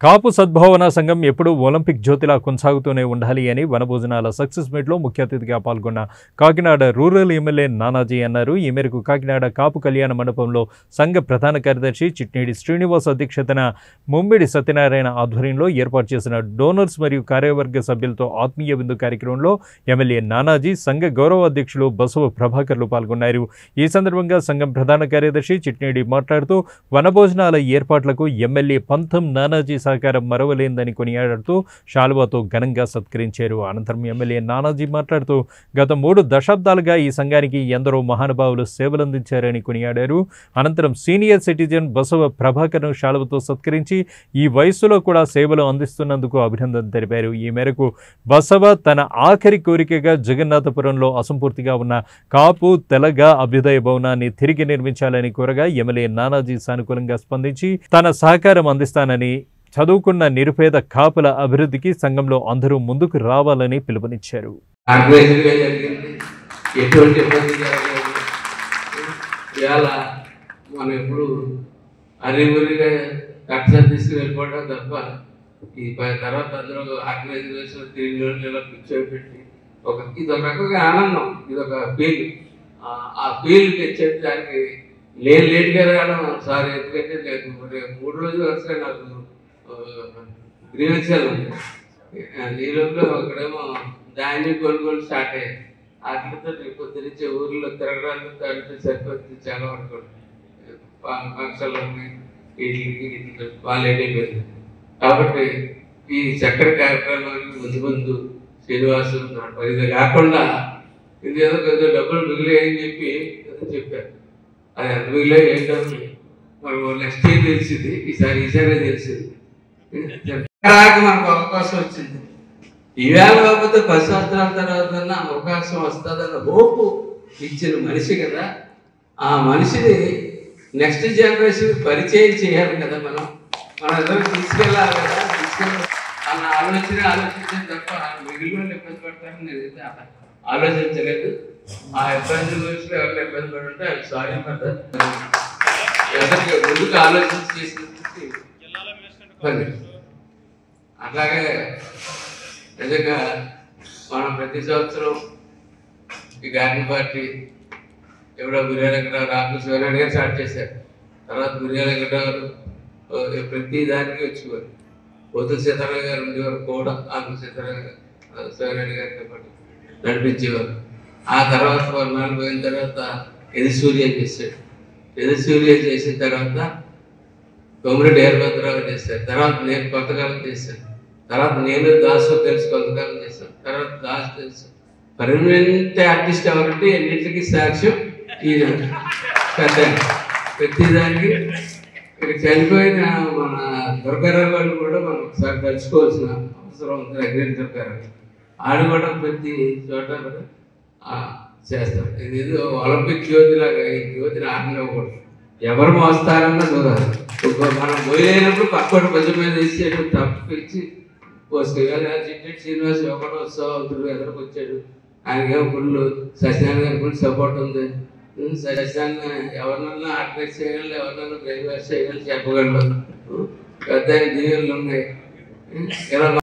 కాపు సద్భావన సంఘం ఎప్పుడూ ఒలింపిక్ జ్యోతిలా కొనసాగుతూనే ఉండాలి అని వనభోజనాల సక్సెస్ మీట్లో ముఖ్య అతిథిగా పాల్గొన్న కాకినాడ రూరల్ ఎమ్మెల్యే నానాజీ అన్నారు. ఈ మేరకు కాకినాడ కాపు కళ్యాణ మండపంలో సంఘ ప్రధాన కార్యదర్శి చిట్నేడి శ్రీనివాస్ అధ్యక్షతన ముమ్మిడి సత్యనారాయణ ఆధ్వర్యంలో ఏర్పాటు చేసిన డోనర్స్ మరియు కార్యవర్గ సభ్యులతో ఆత్మీయ విందు కార్యక్రమంలో ఎమ్మెల్యే నానాజీ, సంఘ గౌరవ అధ్యక్షులు బసవ ప్రభాకర్లు పాల్గొన్నారు. ఈ సందర్భంగా సంఘం ప్రధాన కార్యదర్శి చిట్నేడి మాట్లాడుతూ వనభోజనాల ఏర్పాట్లకు ఎమ్మెల్యే పంతం నానాజీ సహకారం మరవలేందని కొనియాడుతూ శాలువాతో ఘనంగా సత్కరించారు. అనంతరం ఎమ్మెల్యే నానాజీ మాట్లాడుతూ గత 3 దశాబ్దాలుగా ఈ సంఘానికి ఎందరో మహానుభావులు సేవలందించారని కొనియాడారు. అనంతరం సీనియర్ సిటిజన్ బసవ ప్రభాకర్ను శాలువతో సత్కరించి ఈ వయస్సులో కూడా సేవలు అందిస్తున్నందుకు అభినందన తెలిపారు. ఈ మేరకు బసవ తన ఆఖరి కోరికగా జగన్నాథపురంలో అసంపూర్తిగా ఉన్న కాపు తెలగ అభ్యుదయ భవనాన్ని తిరిగి నిర్మించాలని కోరగా ఎమ్మెల్యే నానాజీ సానుకూలంగా స్పందించి తన సహకారం అందిస్తానని, చదువుకున్న నిరుపేద కాపుల అభివృద్ధికి సంఘంలో అందరూ ముందుకు రావాలని పిలుపునిచ్చారు. మనం ఎప్పుడు అరిమురిగా కట్టలు తీసుకుని వెళ్ళిపోవడం తప్ప ఈ తర్వాత అందరూ ఆర్గనైజేషన్ తిరిగి ఇలా కూర్చోబెట్టి ఇది ఒక రకంగా ఆనందం, ఇది ఒక ఫీల్. ఆ ఫీల్ తెచ్చేది దానికి నేను లేట్గా రావడం సార్, ఎందుకంటే నాకు 3 రోజులు వరుసగా నాకు గ్రీవెన్సాలు ఉంటాయి. ఈ లోపల ఒకడేమో ధాన్యం కొనుగోలు స్టార్ట్ అయ్యాయి. వాటితో పొద్దునిచ్చే ఊర్లో తిరగడానికి తడితే సరిపోతుంది. చాలా వరకు ఫంక్షన్లు ఉన్నాయి, వీటికి వాళ్ళు అయిపోయింది. కాబట్టి ఈ చక్కెర కార్యక్రమానికి ముందు శ్రీనివాసు ఇది కాకుండా ఇది ఏదో కొద్దిగా డబ్బులు మిగిలియని చెప్పి చెప్పారు. అది ఎంత మిగిలే ఏంటని మనకు నెక్స్ట్ ఇయర్ తెలిసింది, ఈసారి తెలిసింది. మనకు అవకాశం వచ్చింది. ఈవేళ కాకపోతే 10 సంవత్సరాల తర్వాత అవకాశం వస్తుందన్న హోపు ఇచ్చిన మనిషి కదా. ఆ మనిషిని నెక్స్ట్ జనరేషన్ పరిచయం చేయాలి కదా. మనం అందరూ తీసుకెళ్ళాలి కదా. అన్న ఆలోచించే తప్ప మిగిలిన ఇబ్బంది పడతారని నేనైతే ఆలోచించలేదు. ఆ ఇబ్బంది గురించి ఎవరైనా ఇబ్బంది పడుంటే సారీ పడతారు. ఎవరికి ముందుకు ఆలోచించి చేసినట్టు అట్లాగే నిజంగా మనం ప్రతి సంవత్సరం ఈ గార్డెన్ పార్టీ ఎవడో బిర్యానీ వెంకటరావు రాకుల శివనాయుడు గారు స్టార్ట్ చేశారు. తర్వాత బిర్యానీ వెంకటరావు ప్రతి దానికి వచ్చేవారు. పొద్దున సీతారాం గారు ఉండేవారు కూడా, ఆకు శివనాయుడు గారితో పాటు నడిపించేవారు. ఆ తర్వాత 4 నెలలు పోయిన తర్వాత ఎదిసూర్య చేశాడు. ఎదిసూర్య చేసిన తర్వాత కొమిరెడ్డి వీరభద్రరావు చేశారు. తర్వాత నేను కొంతకాలం చేశాను. తర్వాత నేను దాసు కలిసి కొంతకాలం చేశాను. తర్వాత దాసు తెలుసు. పర్మనెంట్ ఆర్టిస్ట్ ఎవరంటే ఎన్నింటికి సాక్ష్యం ఈయన పెద్ద. ప్రతిదానికి ఇక్కడ చనిపోయిన మన దుర్గారావు వాళ్ళు కూడా మనం ఒకసారి తలుచుకోవాల్సిన అవసరం ఉంది. అగ్ని దుర్గారావు ఆడు కూడా ప్రతి చోట చేస్తారు. ఇది ఏదో ఒలింపిక్ జ్యోతిలాగా ఈ జ్యోతిని ఆడకూడదు. ఎవరు మోస్తారన్నా చూడాలి. మనం పోయినప్పుడు పక్కటి భుజం మీద వేసేటు తప్పు ఇచ్చి పోసుకెళ్ళి చిట్టి శ్రీనివాస్ ఒకటో ఉత్సవాలు ఎదురుకు వచ్చాడు. ఆయనకేమో ఫుల్ సత్యనారాయణ గారి ఫుల్ సపోర్ట్ ఉంది. సత్యనారాయణ ఎవరినన్నా ఆర్గనైజ్ చేయగలరు, ఎవరినన్నా బ్రేక్ఫాస్ట్ చేయగలరు, చెప్పగలరు. పెద్ద దీవెనలు ఉన్నాయి. ఇలా